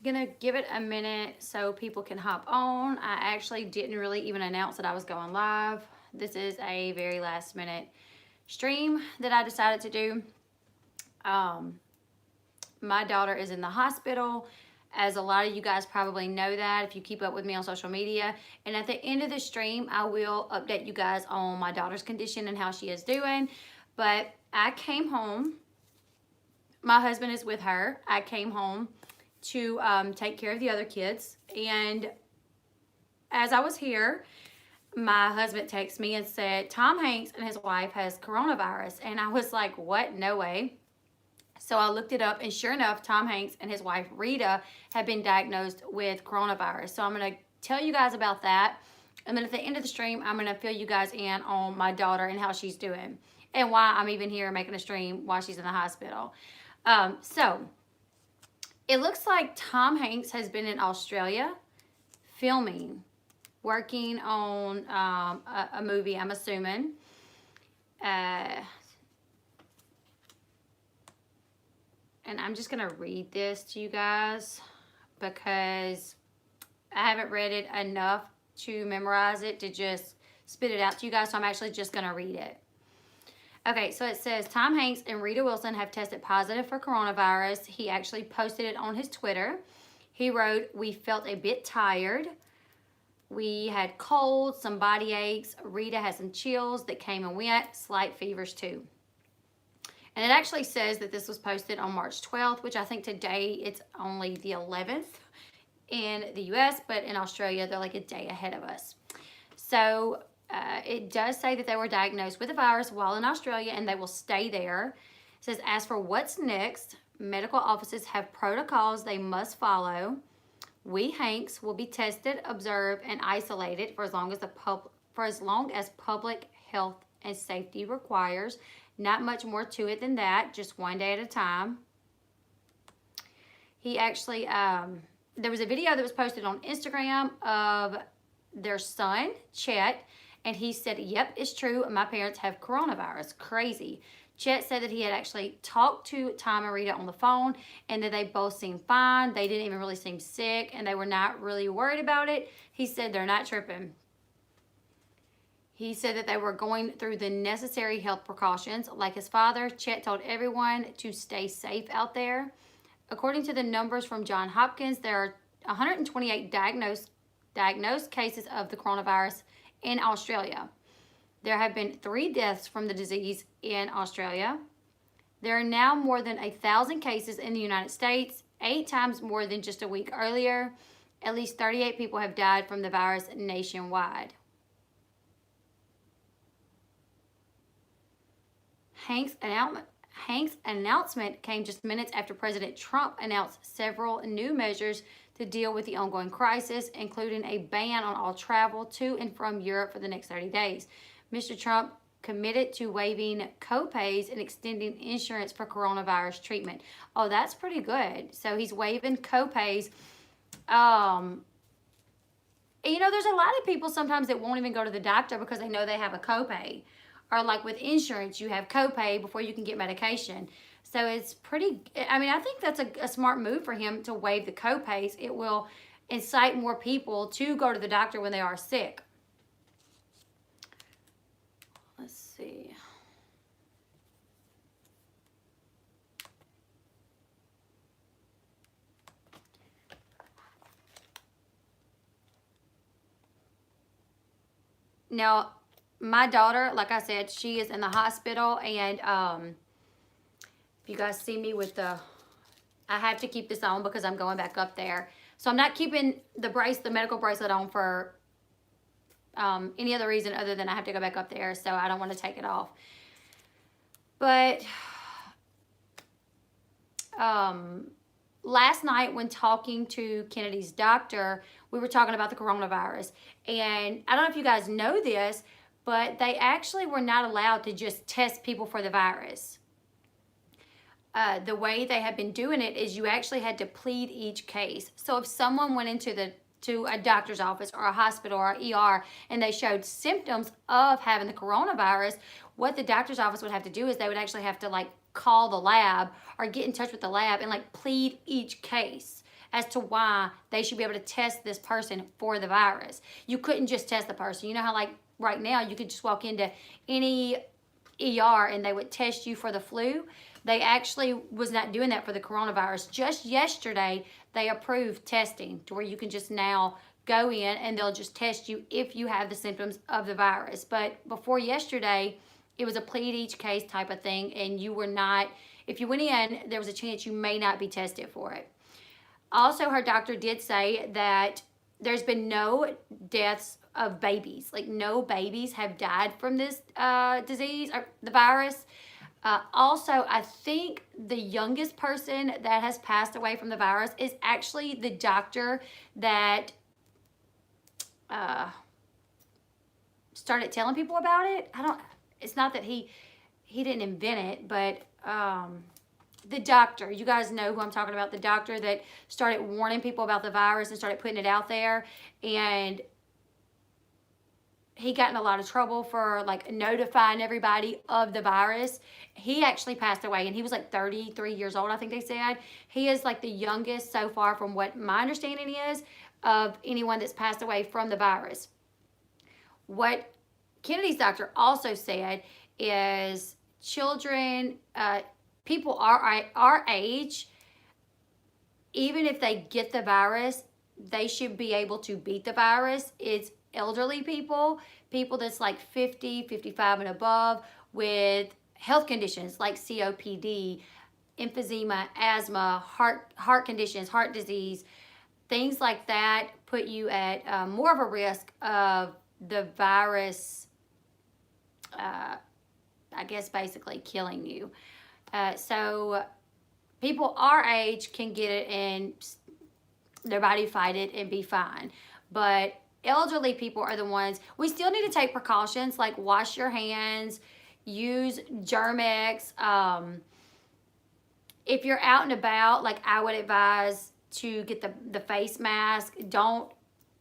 gonna give it a minute so people can hop on. I actually didn't really even announce that I was going live. This is a very last minute stream that I decided to do. My daughter is in the hospital, as a lot of you guys probably know that if you keep up with me on social media. And at the end of the stream, I will update you guys on my daughter's condition and how she is doing. But I came home. My husband is with her. I came home to take care of the other kids. And as I was here, my husband texted me and said, Tom Hanks and his wife has coronavirus. And I was like, what? No way. So I looked it up, and sure enough, Tom Hanks and his wife Rita have been diagnosed with coronavirus. So I'm going to tell you guys about that. And then at the end of the stream, I'm going to fill you guys in on my daughter and how she's doing and why I'm even here making a stream while she's in the hospital. So it looks like Tom Hanks has been in Australia filming, working on a movie, I'm assuming. And I'm just going to read this to you guys because I haven't read it enough to memorize it to just spit it out to you guys. So I'm actually just going to read it. Okay, so it says, Tom Hanks and Rita Wilson have tested positive for coronavirus. He actually posted it on his Twitter. He wrote, we felt a bit tired. We had colds, some body aches. Rita had some chills that came and went, slight fevers too. And it actually says that this was posted on March 12th, which I think today it's only the 11th in the US, but in Australia, they're like a day ahead of us. So it does say that they were diagnosed with the virus while in Australia, and they will stay there. It says, as for what's next, medical offices have protocols they must follow. We, Hanks, will be tested, observed, and isolated for as long as public health and safety requires. Not much more to it than that, just one day at a time. He actually, there was a video that was posted on Instagram of their son, Chet, and he said, yep, it's true, my parents have coronavirus. Crazy. Chet said that he had actually talked to Tom and Rita on the phone and that they both seemed fine. They didn't even really seem sick, and they were not really worried about it. He said they're not tripping. He said that they were going through the necessary health precautions. Like his father, Chet told everyone to stay safe out there. According to the numbers from Johns Hopkins, there are 128 diagnosed cases of the coronavirus in Australia. There have been 3 deaths from the disease in Australia. There are now more than 1,000 cases in the United States, 8 times more than just a week earlier. At least 38 people have died from the virus nationwide. Hank's announcement came just minutes after President Trump announced several new measures to deal with the ongoing crisis, including a ban on all travel to and from Europe for the next 30 days. Mr. Trump committed to waiving co-pays and extending insurance for coronavirus treatment. Oh, that's pretty good. So he's waiving co-pays. You know, there's a lot of people sometimes that won't even go to the doctor because they know they have a copay. Or like with insurance, you have copay before you can get medication. So it's pretty, I mean, I think that's a smart move for him to waive the copays. It will incite more people to go to the doctor when they are sick. Let's see. Now, my daughter, like I said, she is in the hospital, and if you guys see me with the, I have to keep this on because I'm going back up there. So I'm not keeping the medical bracelet on for any other reason other than I have to go back up there, so I don't want to take it off. But last night when talking to Kennedy's doctor, we were talking about the coronavirus. And I don't know if you guys know this, but they actually were not allowed to just test people for the virus. The way they have been doing it is you actually had to plead each case. So if someone went to a doctor's office or a hospital or ER and they showed symptoms of having the coronavirus, what the doctor's office would have to do is they would actually have to like call the lab or get in touch with the lab and like plead each case. as to why they should be able to test this person for the virus. You couldn't just test the person. You know how, like, right now you could just walk into any ER and they would test you for the flu? They actually was not doing that for the coronavirus. Just yesterday, they approved testing to where you can just now go in and they'll just test you if you have the symptoms of the virus. But before yesterday, it was a plead each case type of thing, and you were not, if you went in, there was a chance you may not be tested for it. Also, her doctor did say that there's been no deaths of babies. Like, no babies have died from this disease, or the virus. Also, I think the youngest person that has passed away from the virus is actually the doctor that started telling people about it. It's not that he didn't invent it, but the doctor, you guys know who I'm talking about, the doctor that started warning people about the virus and started putting it out there, and he got in a lot of trouble for like notifying everybody of the virus. He actually passed away, and he was like 33 years old, I think they said. He is like the youngest so far, from what my understanding is, of anyone that's passed away from the virus. What Kennedy's doctor also said is children, people our age, even if they get the virus, they should be able to beat the virus. It's elderly people that's like 50, 55 and above with health conditions like COPD, emphysema, asthma, heart conditions, heart disease, things like that put you at more of a risk of the virus, I guess basically killing you. So people our age can get it and their body fight it and be fine. But elderly people are the ones, we still need to take precautions, like wash your hands, use Germ-X. If you're out and about, like I would advise to get the face mask. Don't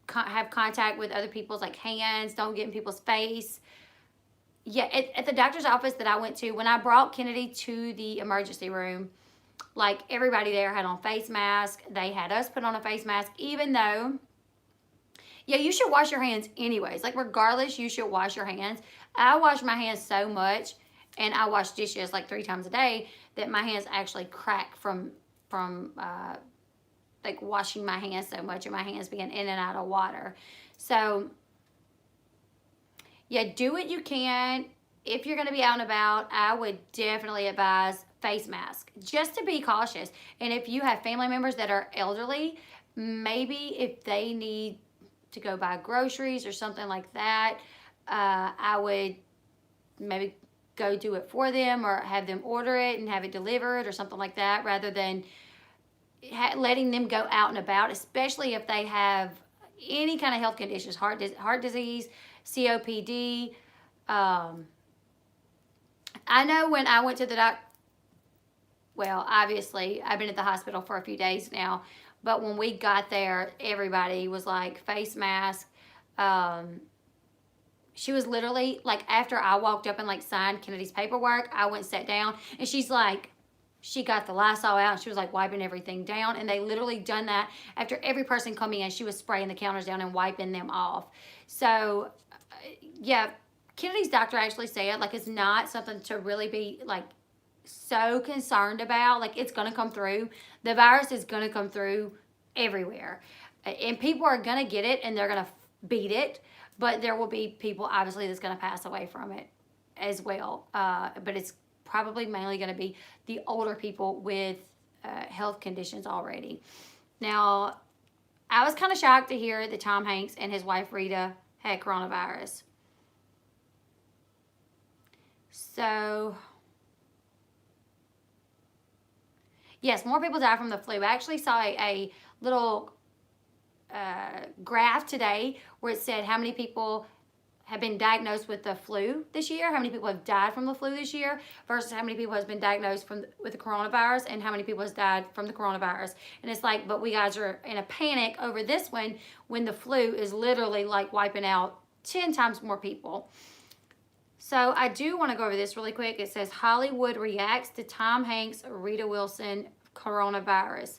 have contact with other people's like hands. Don't get in people's face. Yeah, at the doctor's office that I went to, when I brought Kennedy to the emergency room, like everybody there had on face masks. They had us put on a face mask, even though, yeah, you should wash your hands anyways. Like regardless, you should wash your hands. I wash my hands so much, and I wash dishes like 3 times a day, that my hands actually crack from like washing my hands so much and my hands being in and out of water. So yeah, do what you can. If you're going to be out and about, I would definitely advise face mask, just to be cautious. And if you have family members that are elderly, maybe if they need to go buy groceries or something like that, I would maybe go do it for them, or have them order it and have it delivered or something like that, rather than letting them go out and about, especially if they have any kind of health conditions, heart disease, COPD. I know when I went to the doctor, well, obviously, I've been at the hospital for a few days now, but when we got there, everybody was like, face mask. She was literally, like, after I walked up and, like, signed Kennedy's paperwork, I went and sat down, and she's like, she got the Lysol out, and she was, like, wiping everything down, and they literally done that. After every person coming in, she was spraying the counters down and wiping them off. So, yeah, Kennedy's doctor actually said, like, it's not something to really be, like, so concerned about. Like, it's going to come through. The virus is going to come through everywhere. And people are going to get it, and they're going to beat it. But there will be people, obviously, that's going to pass away from it as well. But it's probably mainly going to be the older people with health conditions already. Now, I was kind of shocked to hear that Tom Hanks and his wife, Rita, had coronavirus. So, yes, more people die from the flu. I actually saw a little graph today where it said how many people have been diagnosed with the flu this year, how many people have died from the flu this year, versus how many people has been diagnosed with the coronavirus, and how many people has died from the coronavirus. And it's like, but we guys are in a panic over this one when the flu is literally like wiping out 10 times more people. So I do want to go over this really quick. It says Hollywood reacts to Tom Hanks, Rita Wilson coronavirus.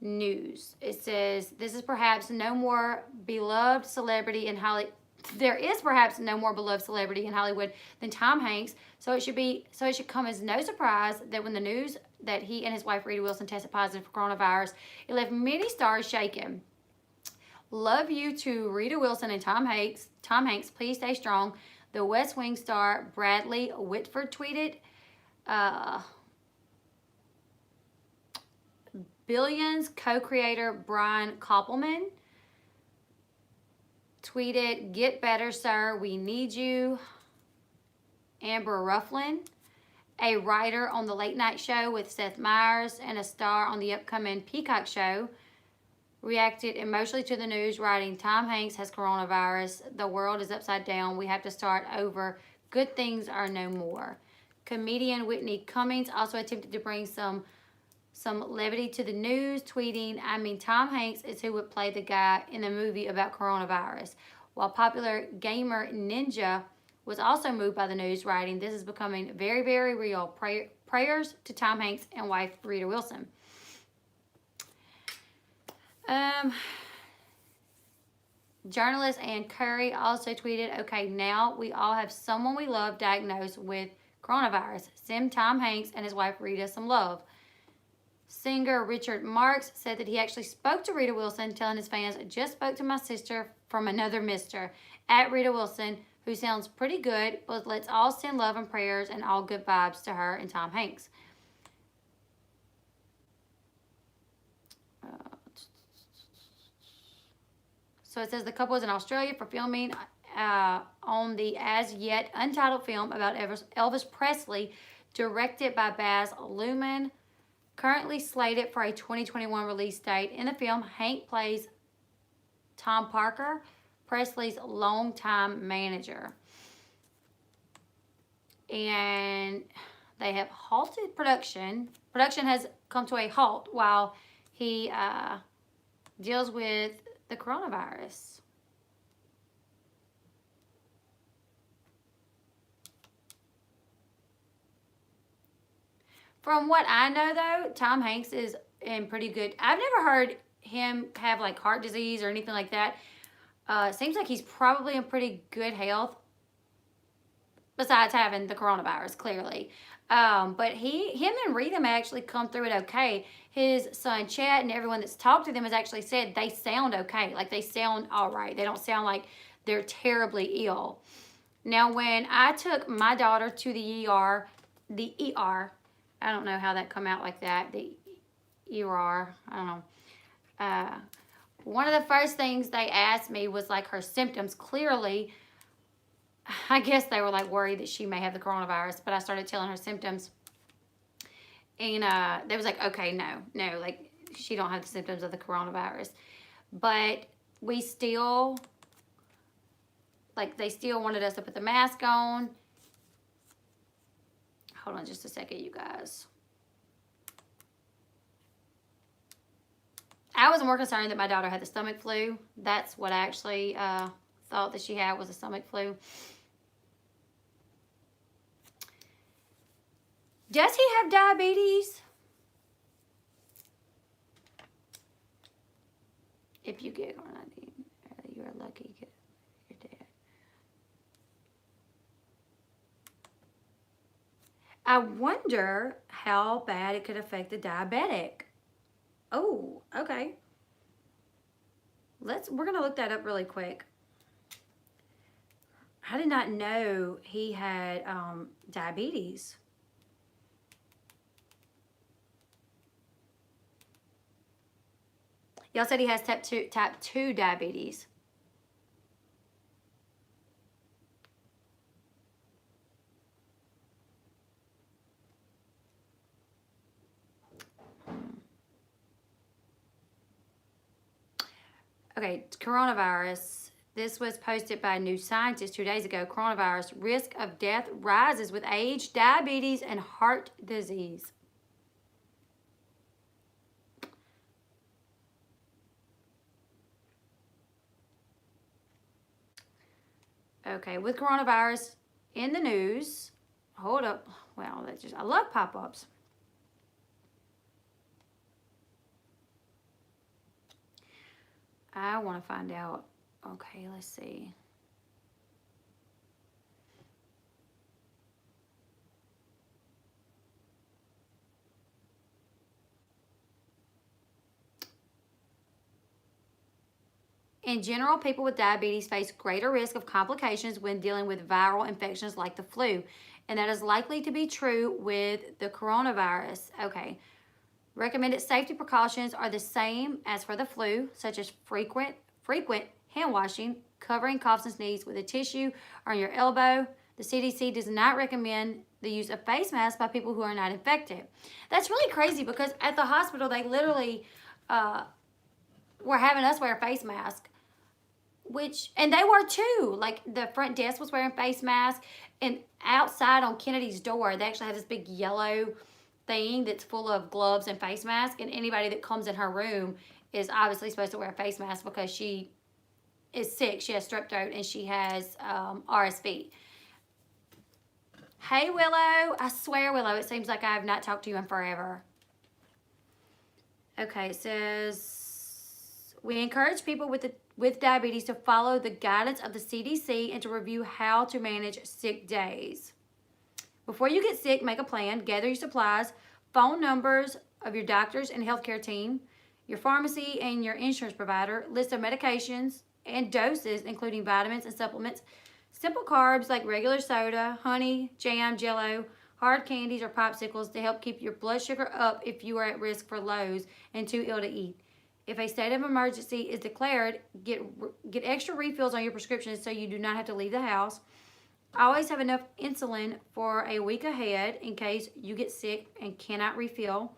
News. It says, this is perhaps no more beloved celebrity in Hollywood. There is perhaps no more beloved celebrity in Hollywood than Tom Hanks. So it should come as no surprise that when the news that he and his wife Rita Wilson tested positive for coronavirus, it left many stars shaken. Love you to Rita Wilson and Tom Hanks. Tom Hanks, please stay strong. The West Wing star Bradley Whitford tweeted, Billions co-creator Brian Koppelman tweeted, get better, sir. We need you. Amber Ruffin, a writer on the Late Night Show with Seth Meyers and a star on the upcoming Peacock show, reacted emotionally to the news, writing, Tom Hanks has coronavirus. The world is upside down. We have to start over. Good things are no more. Comedian Whitney Cummings also attempted to bring some levity to the news, tweeting, I mean, Tom Hanks is who would play the guy in the movie about coronavirus. While popular gamer Ninja was also moved by the news, writing, this is becoming very, very real. Prayers to Tom Hanks and wife Rita Wilson. Journalist Ann Curry also tweeted, okay, now we all have someone we love diagnosed with coronavirus. Send Tom Hanks and his wife Rita some love. Singer Richard Marx said that he actually spoke to Rita Wilson, telling his fans, just spoke to my sister from another mister, at Rita Wilson, who sounds pretty good, but let's all send love and prayers and all good vibes to her and Tom Hanks. So it says the couple is in Australia for filming on the as yet untitled film about Elvis Presley, directed by Baz Luhrmann, currently slated for a 2021 release date. In the film, Hank plays Tom Parker, Presley's longtime manager. And they have halted production. Production has come to a halt while he deals with the coronavirus. From what I know, though, Tom Hanks is in pretty good. I've never heard him have like heart disease or anything like that. Seems like he's probably in pretty good health, besides having the coronavirus, clearly. But him and Rita may actually come through it okay. His son Chet and everyone that's talked to them has actually said they sound okay. Like, they sound all right. They don't sound like they're terribly ill. Now, when I took my daughter to the ER, I don't know how that come out like that, the ER, I don't know. One of the first things they asked me was like her symptoms. Clearly, I guess they were like worried that she may have the coronavirus, but I started telling her symptoms. And they was like, okay, no, like, she don't have the symptoms of the coronavirus. But we still, like, they still wanted us to put the mask on. Hold on just a second, you guys. I was more concerned that my daughter had the stomach flu. That's what I actually thought that she had, was a stomach flu. Does he have diabetes? If you get coronavirus, you are lucky to get your dad. I wonder how bad it could affect the diabetic. Oh, okay. We're gonna look that up really quick. I did not know he had diabetes. Y'all said he has type 2 diabetes. Okay, coronavirus. This was posted by New Scientist 2 days ago. Coronavirus, risk of death rises with age, diabetes, and heart disease. Okay, with coronavirus in the news, hold up. Well, I love pop-ups. I want to find out. Okay, let's see. In general, people with diabetes face greater risk of complications when dealing with viral infections like the flu, and that is likely to be true with the coronavirus. Okay. Recommended safety precautions are the same as for the flu, such as frequent hand washing, covering coughs and sneezes with a tissue on your elbow. The CDC does not recommend the use of face masks by people who are not infected. That's really crazy because at the hospital they literally were having us wear a face mask, and they were too. Like the front desk was wearing face masks, and outside on Kennedy's door they actually have this big yellow thing that's full of gloves and face masks, and anybody that comes in her room is obviously supposed to wear a face mask because she is sick. She has strep throat and she has RSV. Hey Willow, I swear Willow, it seems like I have not talked to you in forever. Okay, it says we encourage people with diabetes to follow the guidance of the CDC and to review how to manage sick days. Before you get sick, make a plan, gather your supplies, phone numbers of your doctors and healthcare team, your pharmacy and your insurance provider, list of medications and doses, including vitamins and supplements, simple carbs like regular soda, honey, jam, jello, hard candies, or popsicles to help keep your blood sugar up if you are at risk for lows and too ill to eat. If a state of emergency is declared, get extra refills on your prescriptions so you do not have to leave the house. Always have enough insulin for a week ahead in case you get sick and cannot refill.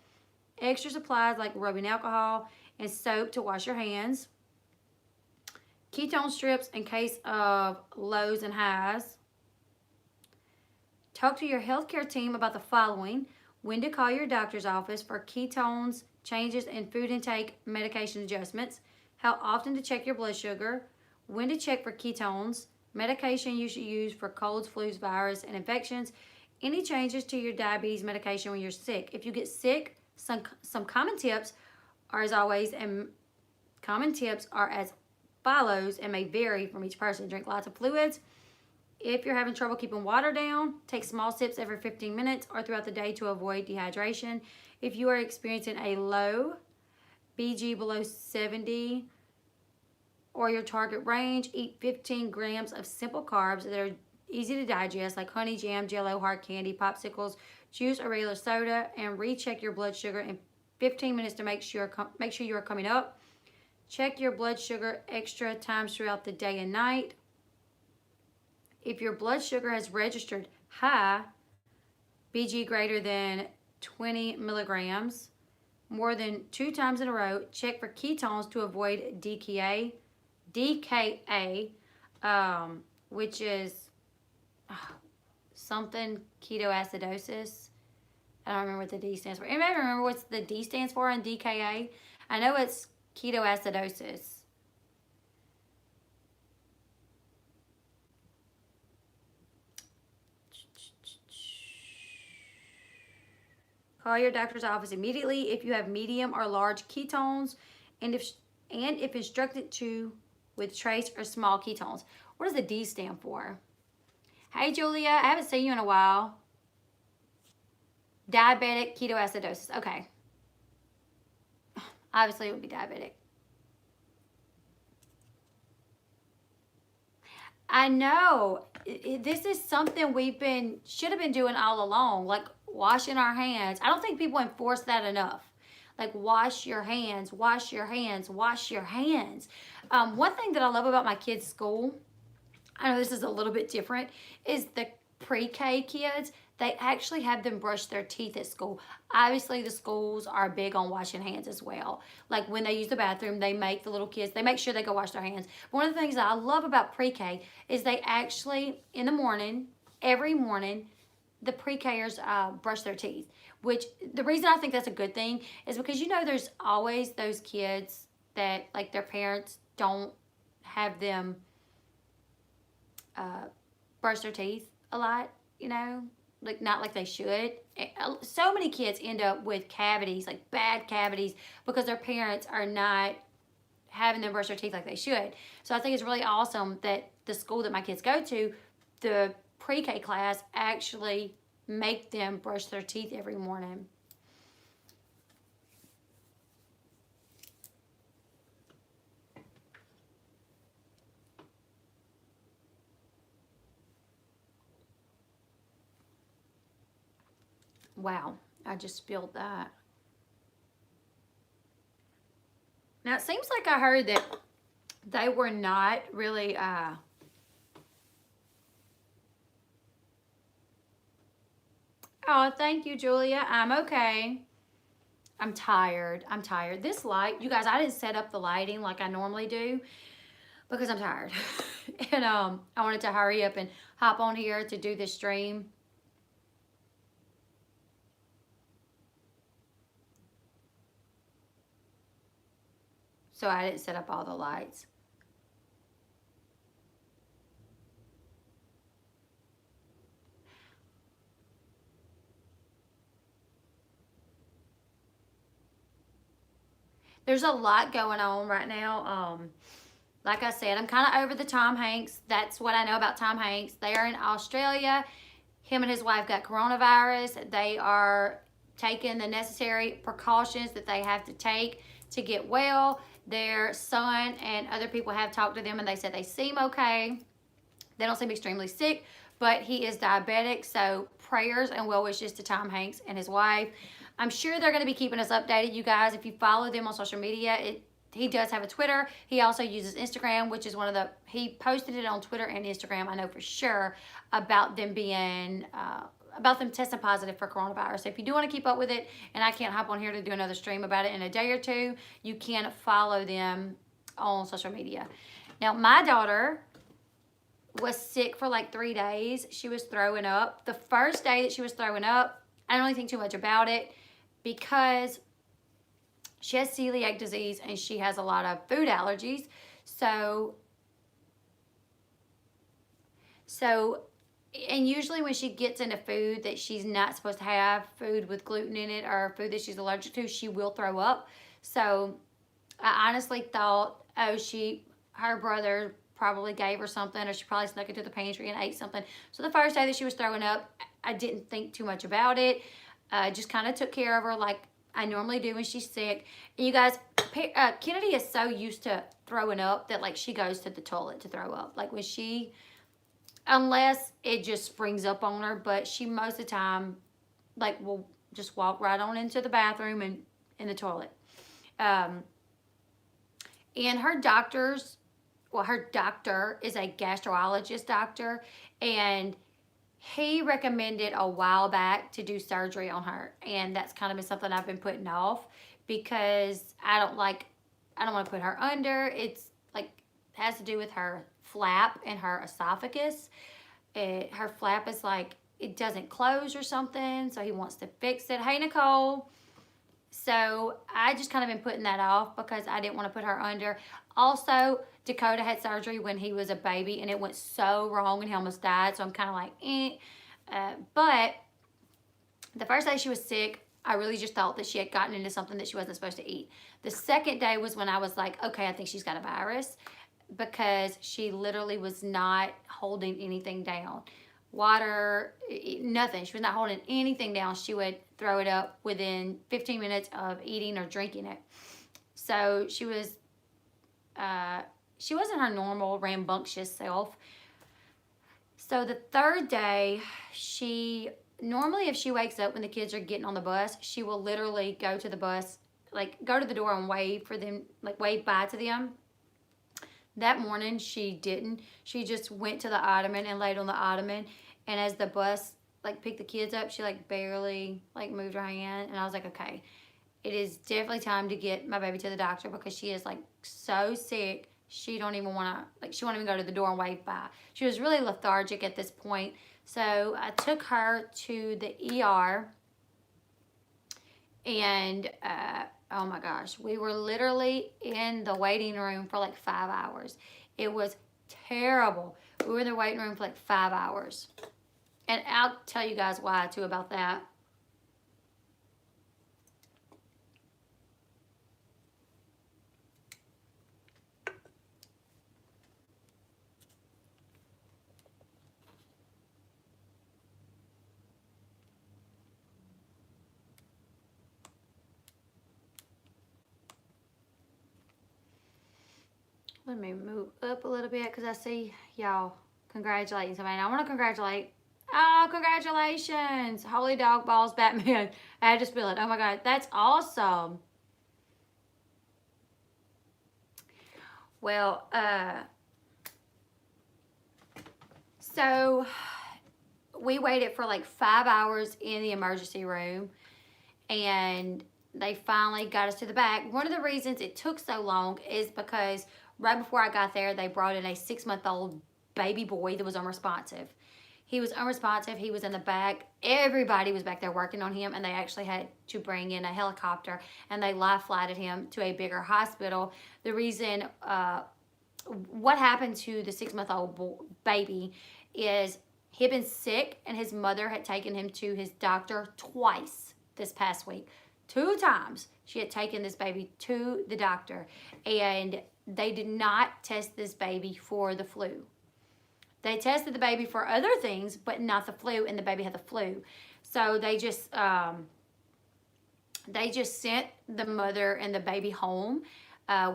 Extra supplies like rubbing alcohol and soap to wash your hands. Ketone strips in case of lows and highs. Talk to your healthcare team about the following: when to call your doctor's office for ketones, changes in food intake, medication adjustments, how often to check your blood sugar, when to check for ketones, medication you should use for colds, flus, virus, and infections, any changes to your diabetes medication when you're sick. If you get sick, some common tips are as always, and common tips are as follows and may vary from each person. Drink lots of fluids. If you're having trouble keeping water down, take small sips every 15 minutes or throughout the day to avoid dehydration. If you are experiencing a low BG below 70 or your target range, eat 15 grams of simple carbs that are easy to digest, like honey, jam, jello, hard candy, popsicles, juice, or regular soda, and recheck your blood sugar in 15 minutes to make sure you are coming up. Check your blood sugar extra times throughout the day and night. If your blood sugar has registered high, BG greater than 20 milligrams, more than 2 times in a row, check for ketones to avoid DKA, which is something ketoacidosis. I don't remember what the D stands for. Anybody remember what the D stands for in DKA? I know it's ketoacidosis. Call your doctor's office immediately if you have medium or large ketones, and if instructed to, with trace or small ketones. What does the D stand for? Hey Julia, I haven't seen you in a while. Diabetic ketoacidosis. Okay. Obviously it would be diabetic. I know. This is something should have been doing all along, like washing our hands. I don't think people enforce that enough. Like wash your hands, wash your hands, wash your hands. One thing that I love about my kids' school, I know this is a little bit different, is the pre-K kids. They actually have them brush their teeth at school. Obviously, the schools are big on washing hands as well. Like when they use the bathroom, they make the little kids, they make sure they go wash their hands. But one of the things that I love about pre-K is they actually, in the morning, every morning, the pre-Kers brush their teeth. Which, the reason I think that's a good thing is because, you know, there's always those kids that, like, their parents don't have them brush their teeth a lot, you know? Like, not like they should. So many kids end up with cavities, like bad cavities, because their parents are not having them brush their teeth like they should. So I think it's really awesome that the school that my kids go to, the pre-K class, actually make them brush their teeth every morning. Wow, I just spilled that. Now it seems like I heard that they were not really oh, thank you, Julia. I'm okay. I'm tired. I'm tired. This light, you guys, I didn't set up the lighting like I normally do because I'm tired. And I wanted to hurry up and hop on here to do this stream. So I didn't set up all the lights. There's a lot going on right now. Like I said, I'm kind of over the Tom Hanks. That's what I know about Tom Hanks. They are in Australia. Him and his wife got coronavirus. They are taking the necessary precautions that they have to take to get well. Their son and other people have talked to them, and they said they seem okay. They don't seem extremely sick, but he is diabetic. So prayers and well wishes to Tom Hanks and his wife. I'm sure they're going to be keeping us updated, you guys. If you follow them on social media, he does have a Twitter. He also uses Instagram, which is he posted it on Twitter and Instagram, I know for sure, about them being, about them testing positive for coronavirus. So if you do want to keep up with it, and I can't hop on here to do another stream about it in a day or two, you can follow them on social media. Now, my daughter was sick for like 3 days. She was throwing up. The first day that she was throwing up, I don't really think too much about it because she has celiac disease and she has a lot of food allergies. So, and usually when she gets into food that she's not supposed to have, food with gluten in it or food that she's allergic to, she will throw up. So I honestly thought, oh, her brother probably gave her something, or she probably snuck into the pantry and ate something. So the first day that she was throwing up, I didn't think too much about it. Just kind of took care of her like I normally do when she's sick. And you guys, Kennedy is so used to throwing up that like she goes to the toilet to throw up. Like when unless it just springs up on her, but she most of the time like will just walk right on into the bathroom and in the toilet. And her doctor is a gastroenterologist doctor, and he recommended a while back to do surgery on her, and that's kind of been something I've been putting off because I don't want to put her under. It's like has to do with her flap and her esophagus. Her flap is like it doesn't close or something, so he wants to fix it. Hey, Nicole. So I just kind of been putting that off because I didn't want to put her under. Also, Dakota had surgery when he was a baby and it went so wrong and he almost died. So I'm kind of like, but the first day she was sick, I really just thought that she had gotten into something that she wasn't supposed to eat. The second day was when I was like, okay, I think she's got a virus because she literally was not holding anything down. Water, nothing. She was not holding anything down. She would throw it up within 15 minutes of eating or drinking it. So she wasn't her normal rambunctious self. So the third day, normally if she wakes up when the kids are getting on the bus, she will literally go to the bus, like go to the door and wave for them, like wave bye to them. That morning she didn't. She just went to the ottoman and laid on the ottoman, and as the bus like picked the kids up, she like barely like moved her hand, and I was like, okay, it is definitely time to get my baby to the doctor because she is like so sick. She don't even want to, like she won't even go to the door and wave bye. She was really lethargic at this point. So I took her to the ER, and oh my gosh, we were literally in the waiting room for like 5 hours. It was terrible. We were in the waiting room for like 5 hours. And I'll tell you guys why too about that. Let me move up a little bit because I see y'all congratulating somebody. And I want to congratulate. Oh, congratulations. Holy Dog Balls Batman. I had to spill it. Oh my God. That's awesome. Well, so we waited for like 5 hours in the emergency room, and they finally got us to the back. One of the reasons it took so long is because right before I got there, they brought in a 6-month-old baby boy that was unresponsive. He was unresponsive. He was in the back. Everybody was back there working on him, and they actually had to bring in a helicopter, and they life flighted him to a bigger hospital. The reason, what happened to the 6-month-old baby is he'd been sick, and his mother had taken him to his doctor twice this past week. 2 times she had taken this baby to the doctor, and they did not test this baby for the flu. They tested the baby for other things, but not the flu, and the baby had the flu. So they just sent the mother and the baby home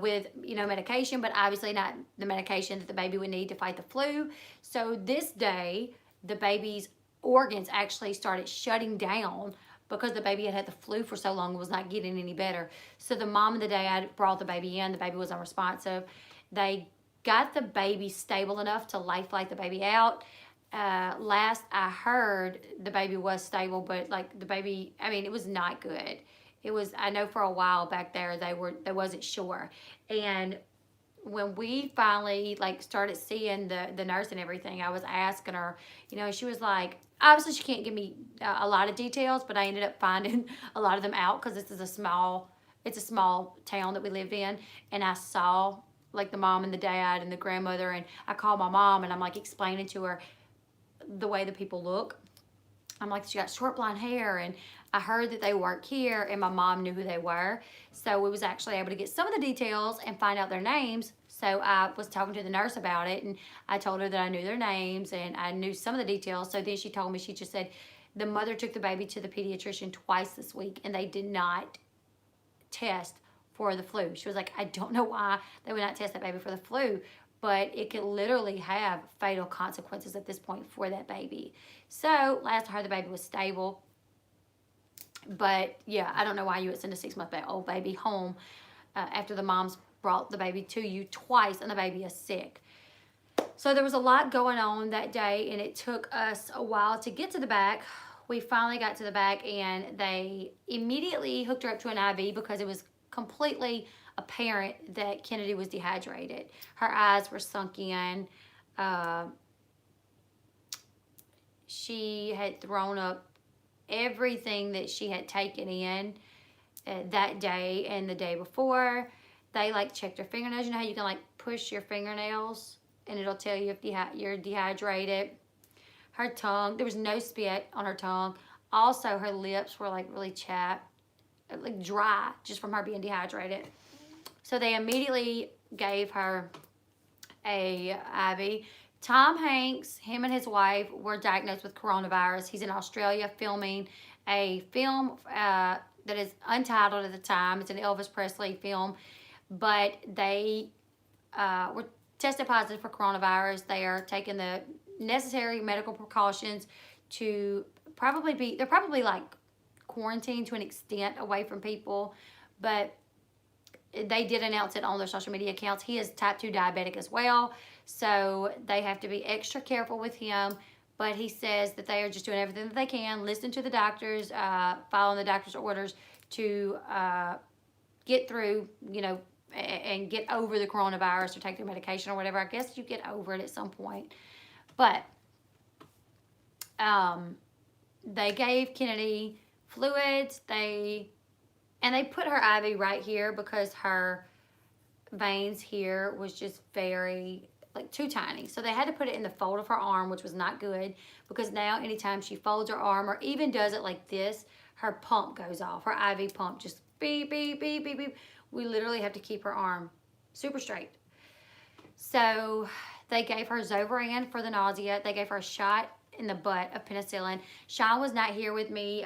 with medication, but obviously not the medication that the baby would need to fight the flu. So this day, the baby's organs actually started shutting down because the baby had had the flu for so long and was not getting any better. So the mom and the dad brought the baby in. The baby was unresponsive. They got the baby stable enough to life flight the baby out. Last I heard, the baby was stable, but like the baby, I mean, it was not good. It was, I know for a while back there, they wasn't sure. And when we finally like started seeing the nurse and everything, I was asking her, she was like, obviously she can't give me a lot of details, but I ended up finding a lot of them out because it's a small town that we live in. And I saw like the mom and the dad and the grandmother, and I called my mom and I'm like explaining to her the way the people look. I'm like, she got short blonde hair, and I heard that they work here, and my mom knew who they were. So we was actually able to get some of the details and find out their names. So I was talking to the nurse about it, and I told her that I knew their names and I knew some of the details. So then she told me, she just said the mother took the baby to the pediatrician twice this week, and they did not test for the flu. She was like, I don't know why they would not test that baby for the flu, but it could literally have fatal consequences at this point for that baby. So last I heard, the baby was stable. But yeah, I don't know why you would send a 6-month-old baby home after the mom's brought the baby to you twice and the baby is sick. So there was a lot going on that day, and it took us a while to get to the back. We finally got to the back, and they immediately hooked her up to an IV because it was completely apparent that Kennedy was dehydrated. Her eyes were sunk in. She had thrown up everything that she had taken in that day and the day before. They like checked her fingernails. You know how you can like push your fingernails and it'll tell you if you're dehydrated. Her tongue, there was no spit on her tongue. Also, her lips were like really chapped, like dry, just from her being dehydrated. So they immediately gave her a IV. Tom Hanks, him and his wife were diagnosed with coronavirus. He's in Australia filming a film that is untitled at the time. It's an Elvis Presley film, but they were tested positive for coronavirus. They are taking the necessary medical precautions to they're probably like quarantined to an extent away from people, but they did announce it on their social media accounts. He is type 2 diabetic as well, so they have to be extra careful with him. But he says that they are just doing everything that they can, listening to the doctors, following the doctor's orders to get through, and get over the coronavirus or take their medication or whatever. I guess you get over it at some point. But they gave Kennedy fluids. They put her IV right here because her veins here was just very, like, too tiny. So they had to put it in the fold of her arm, which was not good, because now anytime she folds her arm or even does it like this, her pump goes off. Her IV pump just beep, beep, beep, beep, beep. We literally have to keep her arm super straight. So they gave her Zofran for the nausea. They gave her a shot in the butt of penicillin. Sean was not here with me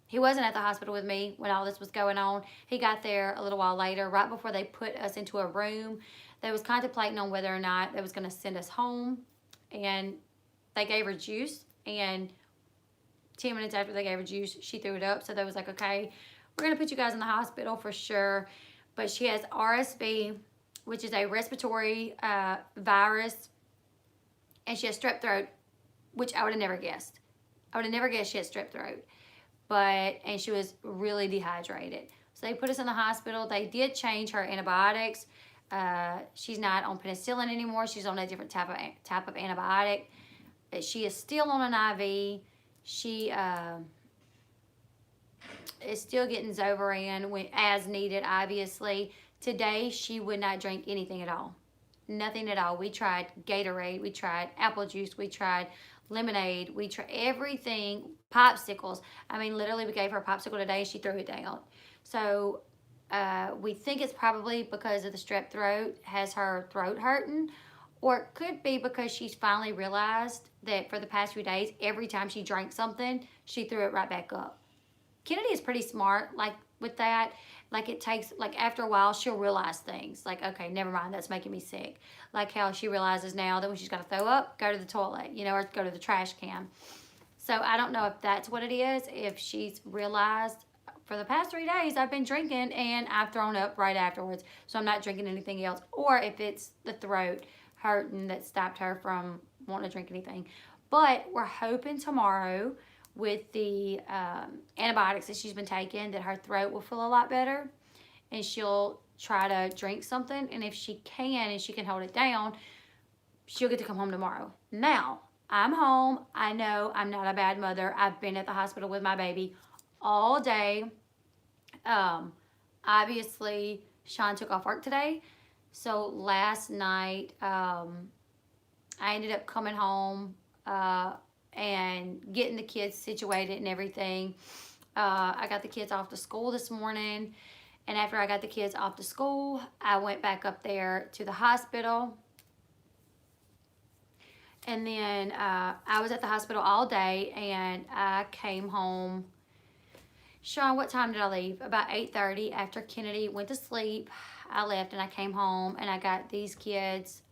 He wasn't at the hospital with me when all this was going on. He got there a little while later, right before they put us into a room. They was contemplating on whether or not they was going to send us home. And they gave her juice. And 10 minutes after they gave her juice, she threw it up. So they was like, okay, we're going to put you guys in the hospital for sure. But she has RSV, which is a respiratory virus. And she has strep throat, which I would have never guessed. I would have never guessed she had strep throat. And she was really dehydrated. So they put us in the hospital. They did change her antibiotics. She's not on penicillin anymore. She's on a different type of antibiotic. She is still on an IV. She is still getting Zovaran as needed, obviously. Today, she would not drink anything at all. Nothing at all. We tried Gatorade. We tried apple juice. We tried lemonade. We tried everything. Popsicles. I mean, literally, we gave her a popsicle today. She threw it down. So we think it's probably because of the strep throat, has her throat hurting. Or it could be because she's finally realized that for the past few days, every time she drank something, she threw it right back up. Kennedy is pretty smart, like, with that. Like, it takes, like, after a while, she'll realize things. Like, okay, never mind, that's making me sick. Like how she realizes now that when she's got to throw up, go to the toilet, you know, or go to the trash can. So I don't know if that's what it is, if she's realized for the past 3 days I've been drinking and I've thrown up right afterwards, so I'm not drinking anything else. Or if it's the throat hurting that stopped her from wanting to drink anything. But we're hoping tomorrow with the antibiotics that she's been taking that her throat will feel a lot better and she'll try to drink something, and if she can and she can hold it down, she'll get to come home tomorrow. Now, I'm home. I know I'm not a bad mother. I've been at the hospital with my baby all day. Obviously, Sean took off work today, so last night I ended up coming home and getting the kids situated and everything. I got the kids off to school this morning, and after I got the kids off to school, I went back up there to the hospital. And then I was at the hospital all day, and I came home. Sean, what time did I leave? About 8:30. After Kennedy went to sleep, I left and I came home, and I got these kids,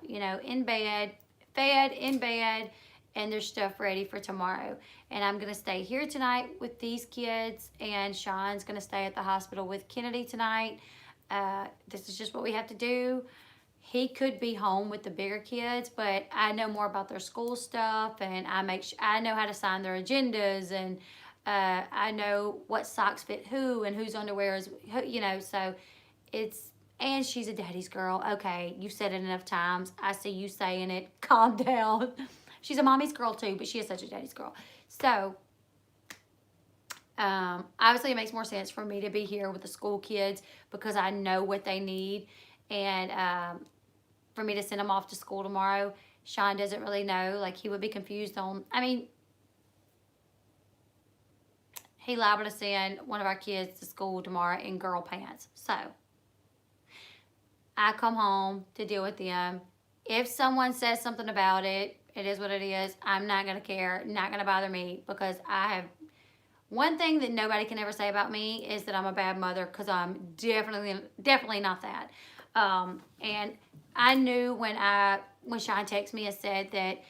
you know, in bed, fed, in bed, and their stuff ready for tomorrow. And I'm going to stay here tonight with these kids, and Sean's going to stay at the hospital with Kennedy tonight. This is just what we have to do. He could be home with the bigger kids, but I know more about their school stuff, and I know how to sign their agendas, and I know what socks fit who and whose underwear is who, you know, so it's, and she's a daddy's girl. Okay, you've said it enough times. I see you saying it. Calm down. She's a mommy's girl too, but she is such a daddy's girl. So, obviously it makes more sense for me to be here with the school kids because I know what they need. And for me to send them off to school tomorrow, Sean doesn't really know. Like, he would be confused on, I mean, he liable to send one of our kids to school tomorrow in girl pants. So, I come home to deal with them. If someone says something about it, it is what it is. I'm not going to care. Not going to bother me because I have... One thing that nobody can ever say about me is that I'm a bad mother, because I'm definitely not that. And I knew when Sean texted me and said that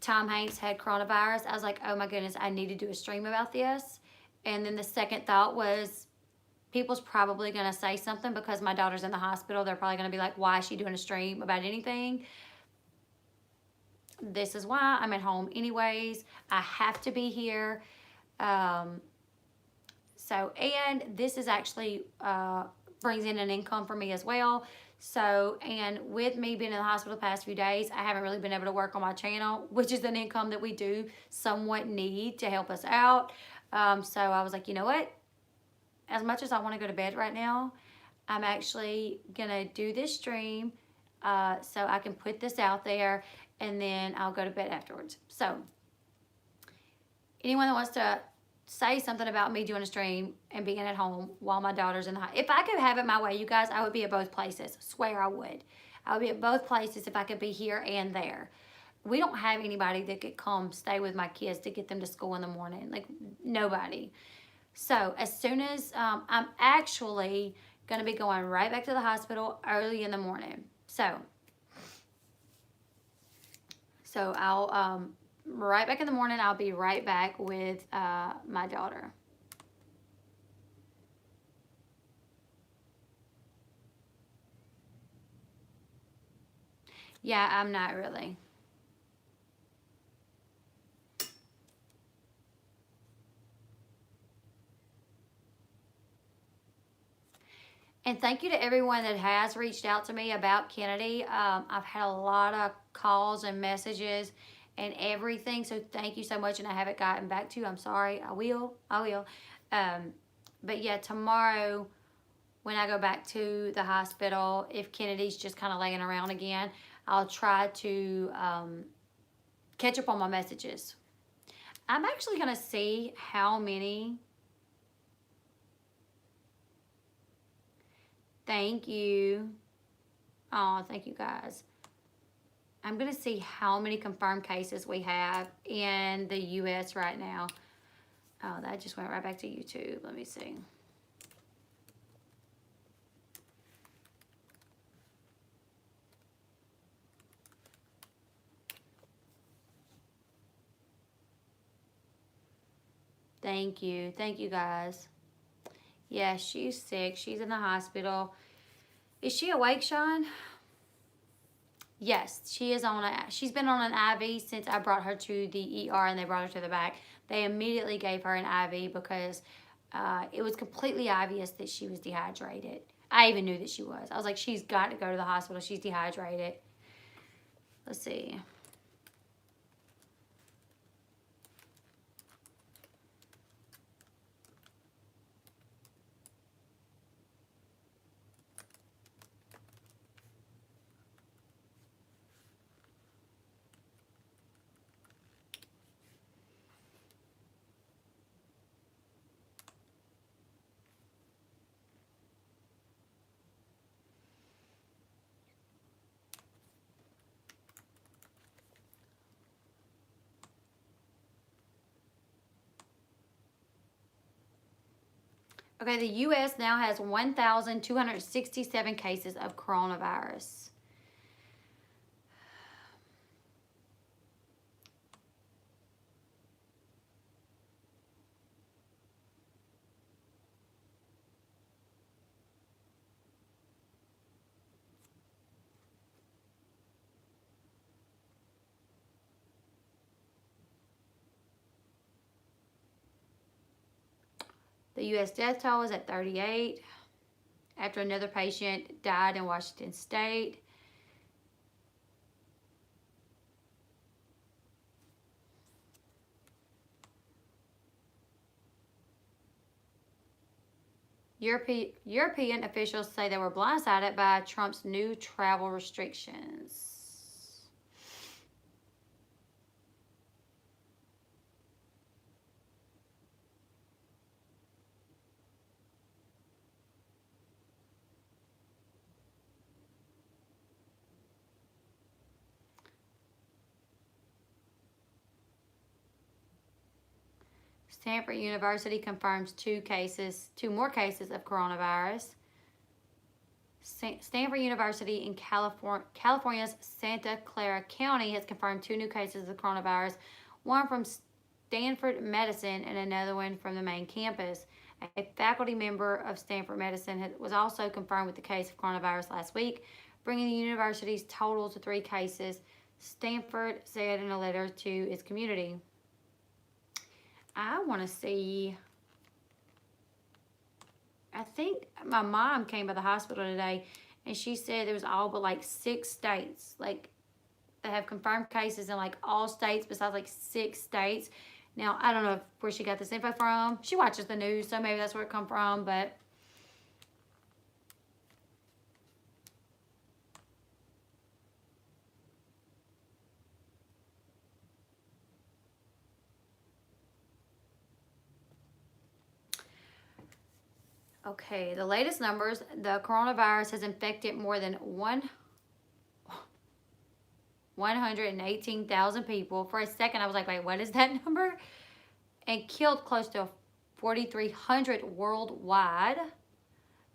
Tom Hanks had coronavirus, I was like, oh my goodness, I need to do a stream about this. And then the second thought was, people's probably going to say something because my daughter's in the hospital. They're probably going to be like, why is she doing a stream about anything? This is why I'm at home anyways. I have to be here. And this is actually brings in an income for me as well. So, and with me being in the hospital the past few days, I haven't really been able to work on my channel, which is an income that we do somewhat need to help us out. So I was like, you know what? As much as I want to go to bed right now, I'm actually going to do this stream so I can put this out there, and then I'll go to bed afterwards. So, anyone that wants to say something about me doing a stream and being at home while my daughter's in the hospital. If I could have it my way, you guys, I would be at both places. Swear I would. I would be at both places if I could be here and there. we don't have anybody that could come stay with my kids to get them to school in the morning. Like, nobody. So as soon as I'm actually going to be going right back to the hospital early in the morning. So I'll right back in the morning. I'll be right back with my daughter. Yeah, I'm not really. And thank you to everyone that has reached out to me about Kennedy. I've had a lot of calls and messages and everything. So thank you so much. And I haven't gotten back to you. I'm sorry. I will. I will. But yeah, tomorrow when I go back to the hospital, if Kennedy's just kind of laying around again, I'll try to catch up on my messages. I'm actually going to see how many. Thank you. Oh, thank you guys. I'm going to see how many confirmed cases we have in the U.S. right now. Oh, that just went right back to YouTube. Let me see. Thank you. Thank you, guys. Yeah, she's sick. She's in the hospital. Is she awake, Sean? Yes, she is on she's been on an IV since I brought her to the ER and they brought her to the back. They immediately gave her an IV because it was completely obvious that she was dehydrated. I even knew that she was. I was like, she's got to go to the hospital. She's dehydrated. Let's see. Okay, the U.S. now has 1,267 cases of coronavirus. The U.S. death toll is at 38 after another patient died in Washington State. European officials say they were blindsided by Trump's new travel restrictions. Stanford University confirms two more cases of coronavirus. Stanford University in California's Santa Clara County has confirmed two new cases of coronavirus, one from Stanford Medicine and another one from the main campus. A faculty member of Stanford Medicine was also confirmed with the case of coronavirus last week, bringing the university's total to 3 cases, Stanford said in a letter to its community. I want to see. I think my mom came by the hospital today and she said there was all but like 6 states. Like, they have confirmed cases in like all states besides like 6 states. Now, I don't know where she got this info from. She watches the news, so maybe that's where it come from, but okay, the latest numbers, the coronavirus has infected more than 118,000 people. For a second, I was like, wait, what is that number? And killed close to 4,300 worldwide,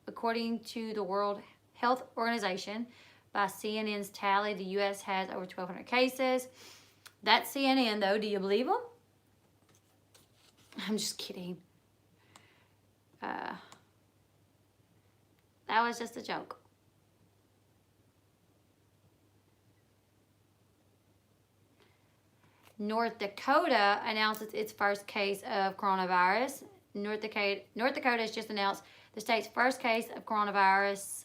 according to the World Health Organization. By CNN's tally, the U.S. has over 1,200 cases. That's CNN, though. Do you believe them? I'm just kidding. That was just a joke. North Dakota announces its first case of coronavirus. North Dakota has just announced the state's first case of coronavirus.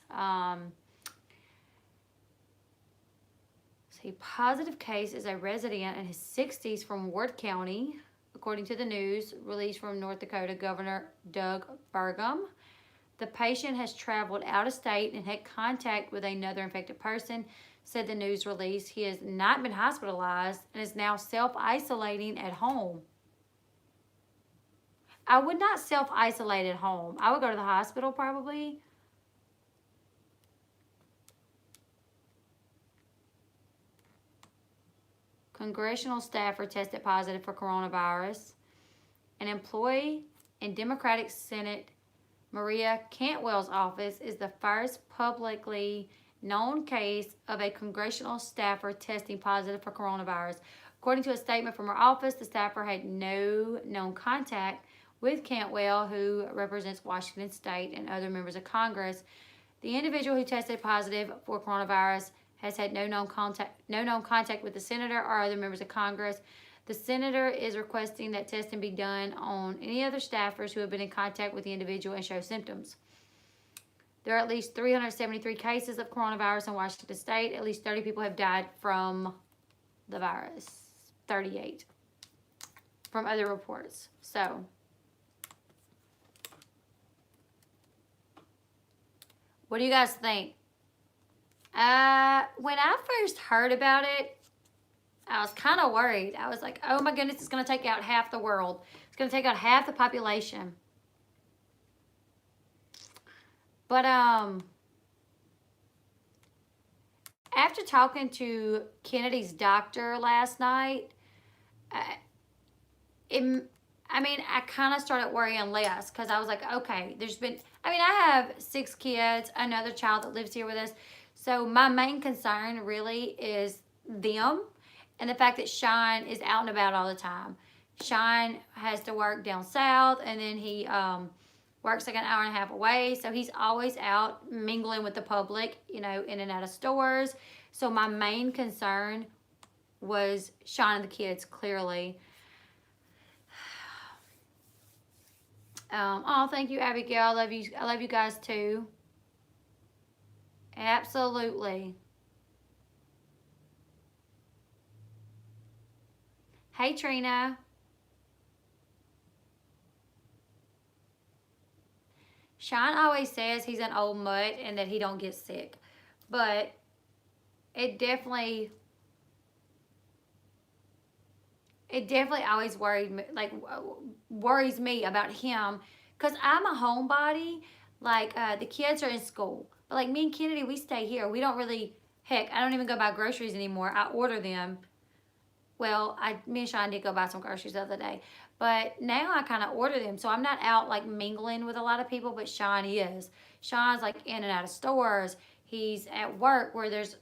A positive case is a resident in his 60s from Ward County, according to the news released from North Dakota Governor Doug Burgum. The patient has traveled out of state and had contact with another infected person, said the news release. He has not been hospitalized and is now self-isolating at home. I would not self-isolate at home. I would go to the hospital probably. Congressional staffer tested positive for coronavirus. An employee in Democratic Senate Maria Cantwell's office is the first publicly known case of a congressional staffer testing positive for coronavirus. According to a statement from her office, the staffer had no known contact with Cantwell, who represents Washington State and other members of Congress. The individual who tested positive for coronavirus has had no known contact with the senator or other members of Congress. The senator is requesting that testing be done on any other staffers who have been in contact with the individual and show symptoms. There are at least 373 cases of coronavirus in Washington State. At least 30 people have died from the virus. 38 from other reports. So, what do you guys think? When I first heard about it, I was kind of worried. I was like, oh my goodness, it's going to take out half the world. It's going to take out half the population. But after talking to Kennedy's doctor last night, I kind of started worrying less, because I was like, okay, I have 6 kids, another child that lives here with us. So my main concern really is them and the fact that Sean is out and about all the time. Sean has to work down south, and then he works like an hour and a half away. So he's always out mingling with the public, in and out of stores. So my main concern was Sean and the kids, clearly. Oh, thank you, Abigail. I love you. I love you guys too. Absolutely. Hey, Trina. Sean always says he's an old mutt and that he don't get sick. But it definitely always worries me about him, because I'm a homebody. The kids are in school. But me and Kennedy, we stay here. We don't really, heck, I don't even go buy groceries anymore. I order them. Well, me and Sean did go buy some groceries the other day. But now I kind of order them. So I'm not out mingling with a lot of people, but Sean is. Sean's in and out of stores. He's at work where there's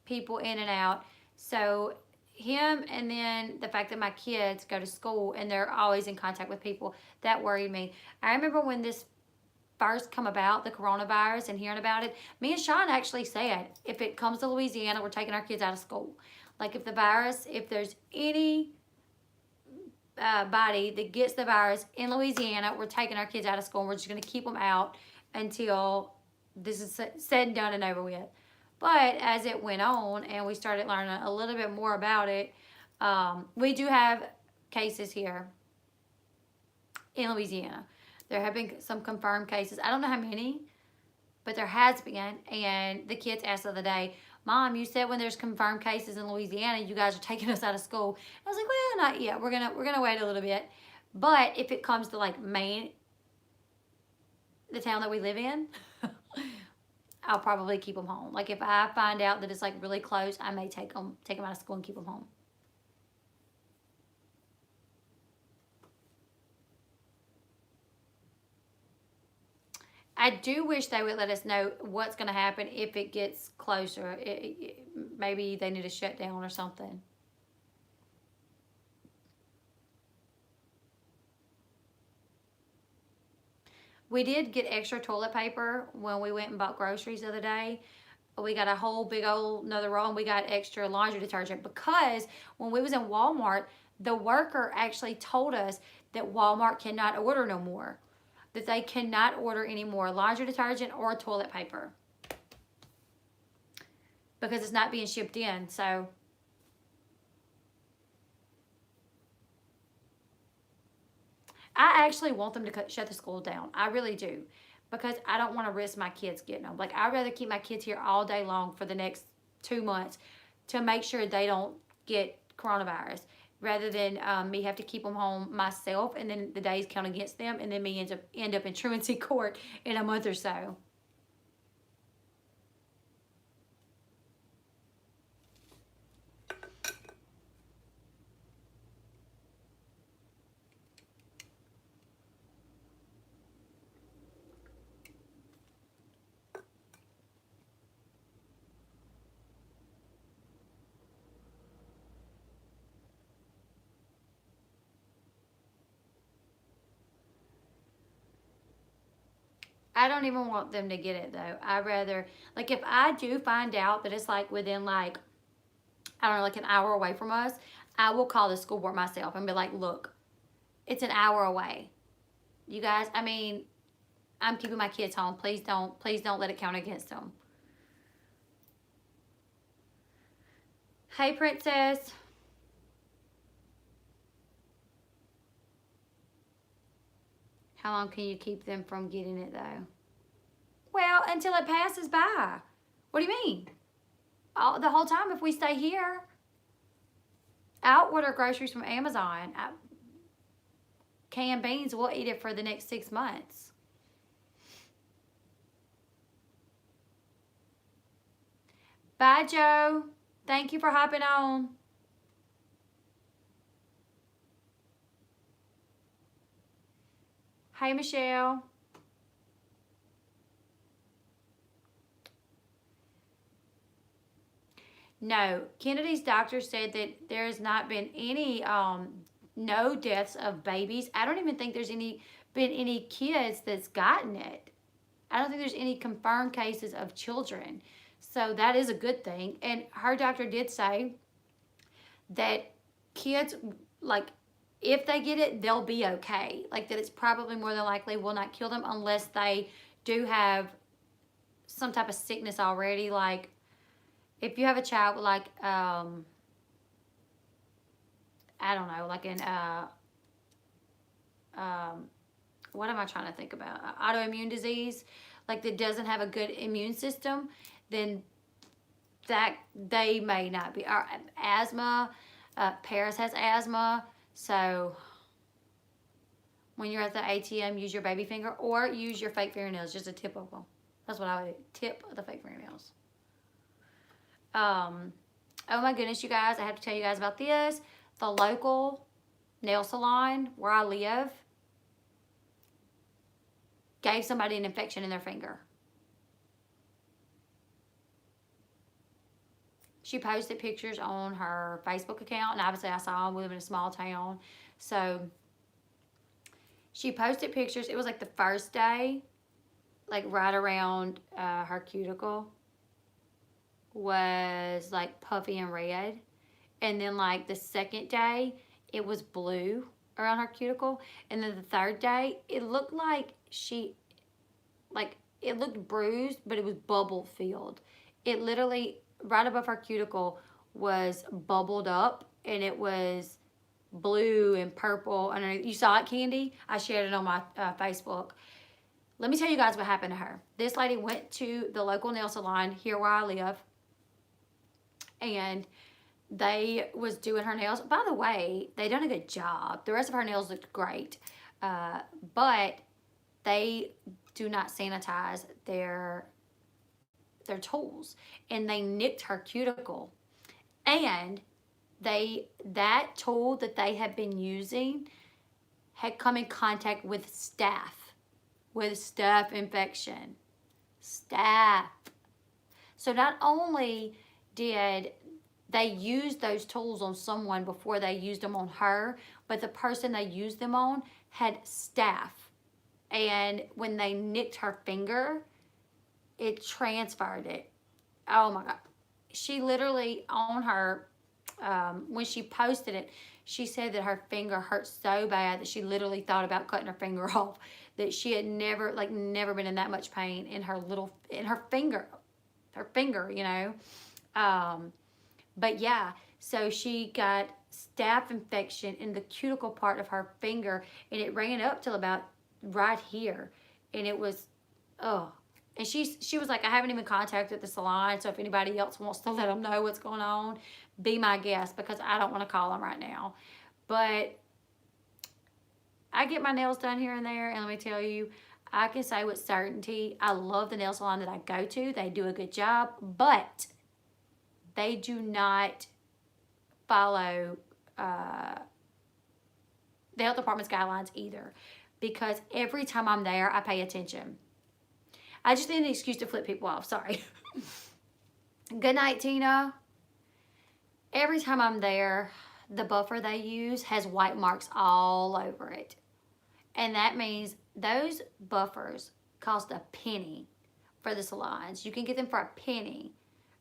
people in and out. So him, and then the fact that my kids go to school and they're always in contact with people, that worried me. I remember when this first come about, the coronavirus, and hearing about it, me and Sean actually said, if it comes to Louisiana, we're taking our kids out of school. If there's any body that gets the virus in Louisiana, we're taking our kids out of school, and we're just going to keep them out until this is said and done and over with. But as it went on and we started learning a little bit more about it, we do have cases here in Louisiana. There have been some confirmed cases. I don't know how many, but there has been. And the kids asked the other day, Mom, you said when there's confirmed cases in Louisiana, you guys are taking us out of school. I was like, well, not yet. We're gonna wait a little bit. But if it comes to Maine, the town that we live in, I'll probably keep them home. Like if I find out that it's like really close, I may take them out of school and keep them home. I do wish they would let us know what's going to happen if it gets closer. Maybe they need to shut down or something. We did get extra toilet paper when we went and bought groceries the other day. We got a whole big old another roll, and we got extra laundry detergent because when we was in Walmart, the worker actually told us that Walmart cannot order no more, that they cannot order any more laundry detergent or toilet paper because it's not being shipped in. So I actually want them to shut the school down. I really do, because I don't want to risk my kids getting them. Like, I'd rather keep my kids here all day long for the next 2 months to make sure they don't get coronavirus, rather than me have to keep them home myself, and then the days count against them, and then me end up in truancy court in a month or so. I don't even want them to get it though. I rather, like, if I do find out that it's like within like, I don't know, like an hour away from us, I will call the school board myself and be like, look, it's an hour away. You guys, I mean, I'm keeping my kids home. Please don't let it count against them. Hey, Princess. How long can you keep them from getting it though? Well, until it passes by. What do you mean? The whole time if we stay here. I'll order groceries from Amazon. Canned beans, we'll eat it for the next 6 months. Bye, Joe. Thank you for hopping on. Hey, Michelle. No, Kennedy's doctor said that there has not been any, no deaths of babies. I don't even think there's been any kids that's gotten it. I don't think there's any confirmed cases of children. So that is a good thing. And her doctor did say that kids, like, if they get it, they'll be okay. Like, that it's probably more than likely will not kill them unless they do have some type of sickness already. Like, if you have a child with, like, I don't know, like an, what am I trying to think about? Autoimmune disease, like that doesn't have a good immune system, then that they may not be. Or asthma, Paris has asthma, so when you're at the ATM, use your baby finger or use your fake fingernails, just a tip of them. That's what I would do, tip of the fake fingernails. Oh my goodness, you guys, I have to tell you guys about this. The local nail salon where I live gave somebody an infection in their finger. She posted pictures on her Facebook account, and obviously I saw them. We live in a small town. So she posted pictures. It was like the first day, like right around her cuticle was like puffy and red. And then like the second day, it was blue around her cuticle. And then the third day, it looked like it looked bruised, but it was bubble filled. It literally, right above her cuticle, was bubbled up, and it was blue and purple. And you saw it, Candy? I shared it on my Facebook. Let me tell you guys what happened to her. This lady went to the local nail salon here where I live, and they was doing her nails. By the way, they done a good job. The rest of her nails looked great, but they do not sanitize their their tools, and they nicked her cuticle. And that tool that they had been using had come in contact with staph, infection. Staph. So not only did they use those tools on someone before they used them on her, but the person they used them on had staph. And when they nicked her finger, it transferred it. Oh my God. She literally, on her, when she posted it, she said that her finger hurt so bad that she literally thought about cutting her finger off. That she had never been in that much pain in her finger, you know. But yeah, so she got staph infection in the cuticle part of her finger, and it ran up till about right here, and it was, oh. And she was like, I haven't even contacted the salon, so if anybody else wants to let them know what's going on, be my guest, because I don't want to call them right now. But I get my nails done here and there, and let me tell you, I can say with certainty, I love the nail salon that I go to. They do a good job, but they do not follow the health department's guidelines either, because every time I'm there, I pay attention. I just need an excuse to flip people off. Sorry. Good night, Tina. Every time I'm there, the buffer they use has white marks all over it. And that means those buffers cost a penny for the salons. You can get them for a penny,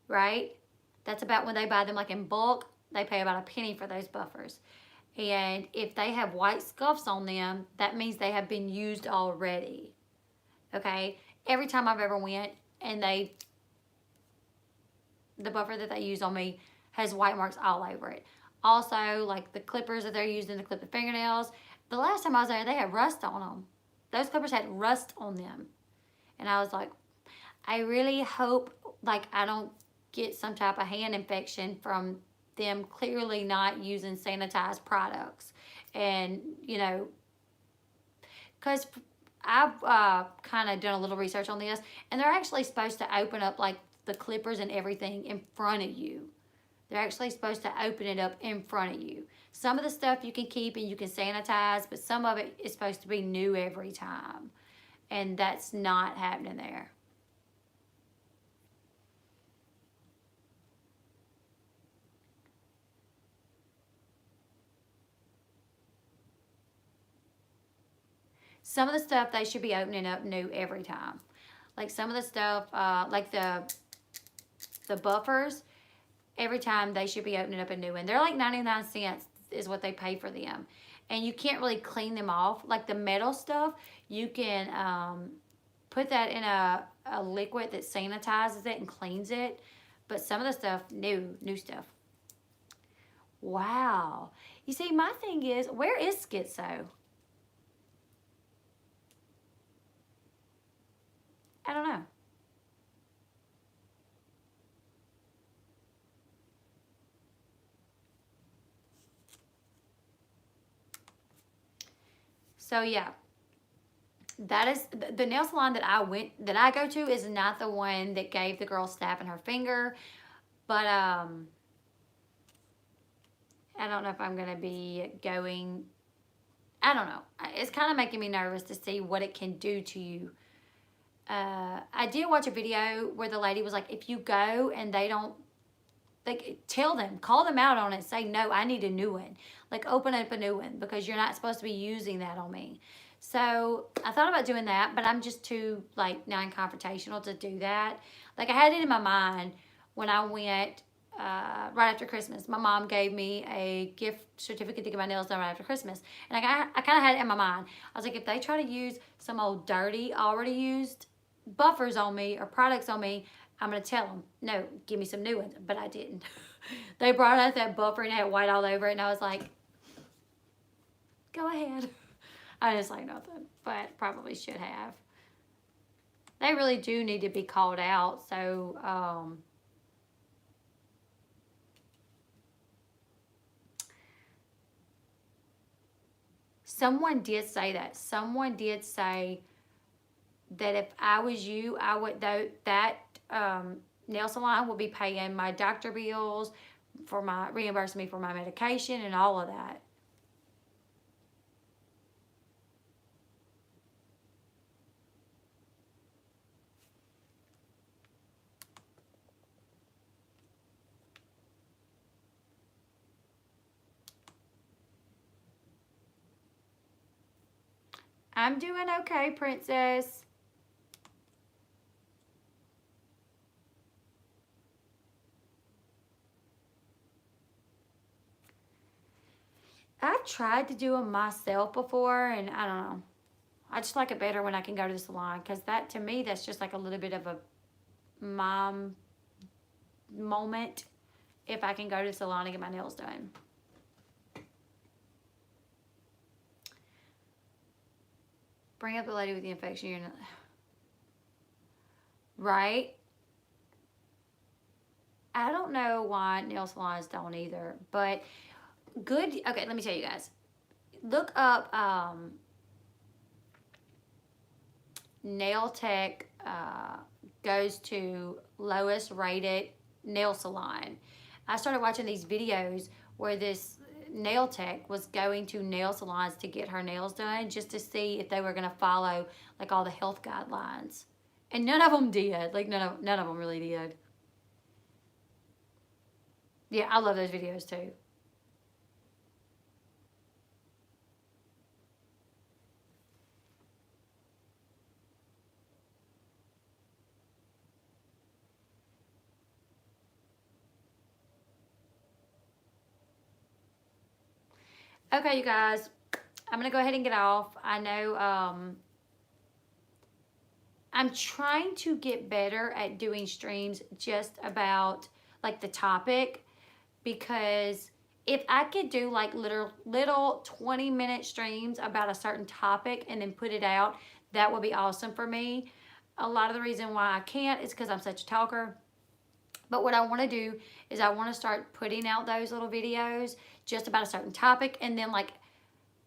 right? That's about when they buy them like in bulk, they pay about a penny for those buffers. And if they have white scuffs on them, that means they have been used already. Okay? Every time I've ever went and the buffer that they use on me has white marks all over it. Also, like the clippers that they're using to clip the fingernails, the last time I was there, they had rust on them. Those clippers had rust on them. And I was like, I really hope like I don't get some type of hand infection from them clearly not using sanitized products. And, you know, because I've kind of done a little research on this, and they're actually supposed to open up like the clippers and everything in front of you. They're actually supposed to open it up in front of you. Some of the stuff you can keep and you can sanitize, but some of it is supposed to be new every time. And that's not happening there. Some of the stuff they should be opening up new every time. Like some of the stuff, like the buffers, every time they should be opening up a new one. They're like 99 cents is what they pay for them. And you can't really clean them off. Like the metal stuff, you can put that in a liquid that sanitizes it and cleans it. But some of the stuff, new stuff. Wow. You see, my thing is, where is Schizo? I don't know. So yeah, that is the nail salon that I go to is not the one that gave the girl staph in her finger, but I don't know if I'm gonna be going. I don't know. It's kind of making me nervous to see what it can do to you. I did watch a video where the lady was like, if you go and they don't, like, call them out on it, say, no, I need a new one. Like, open up a new one because you're not supposed to be using that on me. So I thought about doing that, but I'm just too, like, non-confrontational to do that. Like, I had it in my mind when I went right after Christmas. My mom gave me a gift certificate to get my nails done right after Christmas. And I kind of had it in my mind. I was like, if they try to use some old dirty, already used buffers on me or products on me, I'm going to tell them, no, give me some new ones. But I didn't. They brought out that buffer and it had white all over it. And I was like, go ahead. I didn't say nothing, but probably should have. They really do need to be called out. So, someone did say that. Someone did say that if I was you, I would, that nail salon will be paying my doctor bills, reimbursing me for my medication and all of that. I'm doing okay, princess. I've tried to do them myself before, and I don't know. I just like it better when I can go to the salon, because that, to me, that's just like a little bit of a mom moment if I can go to the salon and get my nails done. Bring up the lady with the infection. You're not... Right? I don't know why nail salons don't either, but good. Okay, let me tell you guys. Look up Nail Tech goes to lowest rated nail salon. I started watching these videos where this nail tech was going to nail salons to get her nails done, just to see if they were going to follow like all the health guidelines, and none of them did. Like none of them really did. Yeah, I love those videos too. Okay, you guys, I'm gonna go ahead and get off. I know I'm trying to get better at doing streams just about like the topic, because if I could do like little 20-minute streams about a certain topic and then put it out, that would be awesome for me. A lot of the reason why I can't is because I'm such a talker. But what I want to do is I want to start putting out those little videos just about a certain topic, and then like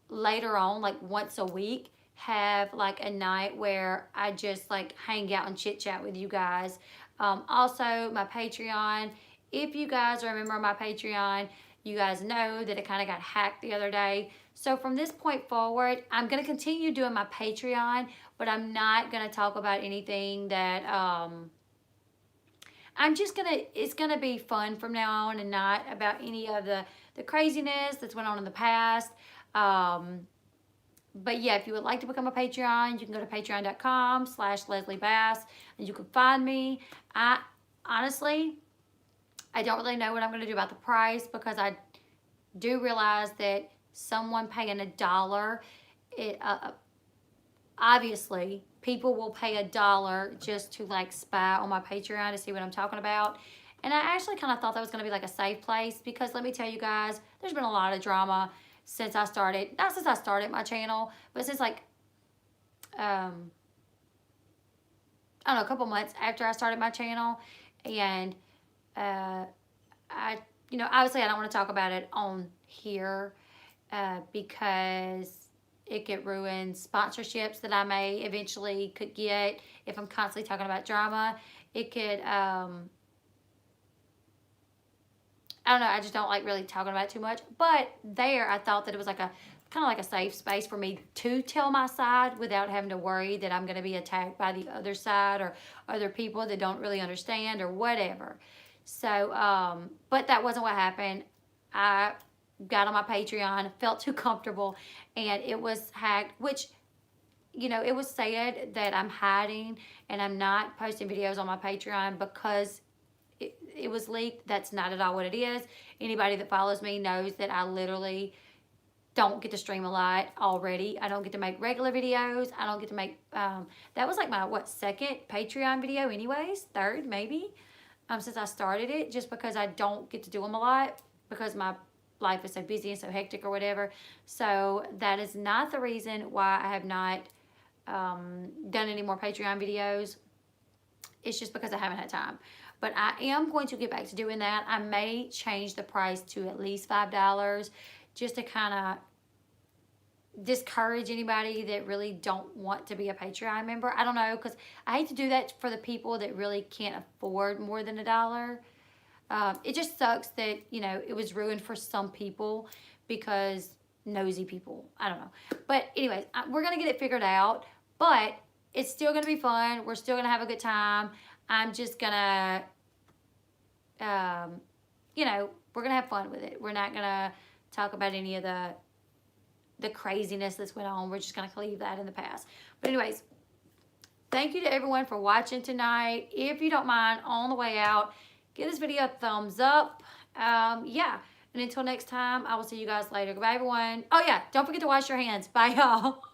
later on, like once a week, have like a night where I just like hang out and chit chat with you guys. Also, my Patreon. If you guys remember my Patreon, you guys know that it kind of got hacked the other day. So from this point forward, I'm going to continue doing my Patreon, but I'm not going to talk about anything that, I'm just going to, it's going to be fun from now on and not about any of the craziness that's went on in the past. But yeah, if you would like to become a Patreon, you can go to patreon.com/Leslie Bass, and you can find me. Honestly, I don't really know what I'm going to do about the price, because I do realize that someone paying $1, obviously people will pay $1 just to like spy on my Patreon to see what I'm talking about. And I actually kind of thought that was going to be like a safe place, because let me tell you guys, there's been a lot of drama since I started, not since I started my channel, but since like, I don't know, a couple months after I started my channel. And obviously I don't want to talk about it on here because it could ruin sponsorships that I may eventually could get if I'm constantly talking about drama. It could, I don't know, I just don't like really talking about it too much. But there, I thought that it was like a kind of like a safe space for me to tell my side without having to worry that I'm going to be attacked by the other side or other people that don't really understand or whatever. So, but that wasn't what happened. I got on my Patreon, felt too comfortable, and it was hacked, which, it was said that I'm hiding and I'm not posting videos on my Patreon because it was leaked. That's not at all what it is. Anybody that follows me knows that I literally don't get to stream a lot already. I don't get to make regular videos. I don't get to make, that was like my, second Patreon video anyways, third maybe, since I started it, just because I don't get to do them a lot because my life is so busy and so hectic or whatever. So that is not the reason why I have not done any more Patreon videos. It's just because I haven't had time. But I am going to get back to doing that. I may change the price to at least $5 just to kind of discourage anybody that really don't want to be a Patreon member. I don't know, because I hate to do that for the people that really can't afford more than $1. It just sucks that, you know, it was ruined for some people because nosy people. I don't know. But anyways, we're going to get it figured out. But it's still going to be fun. We're still going to have a good time. I'm just going to, you know, we're going to have fun with it. We're not going to talk about any of the craziness that's went on. We're just going to leave that in the past. But anyways, thank you to everyone for watching tonight. If you don't mind, on the way out, give this video a thumbs up. Yeah. And until next time, I will see you guys later. Goodbye, everyone. Oh, yeah. Don't forget to wash your hands. Bye, y'all.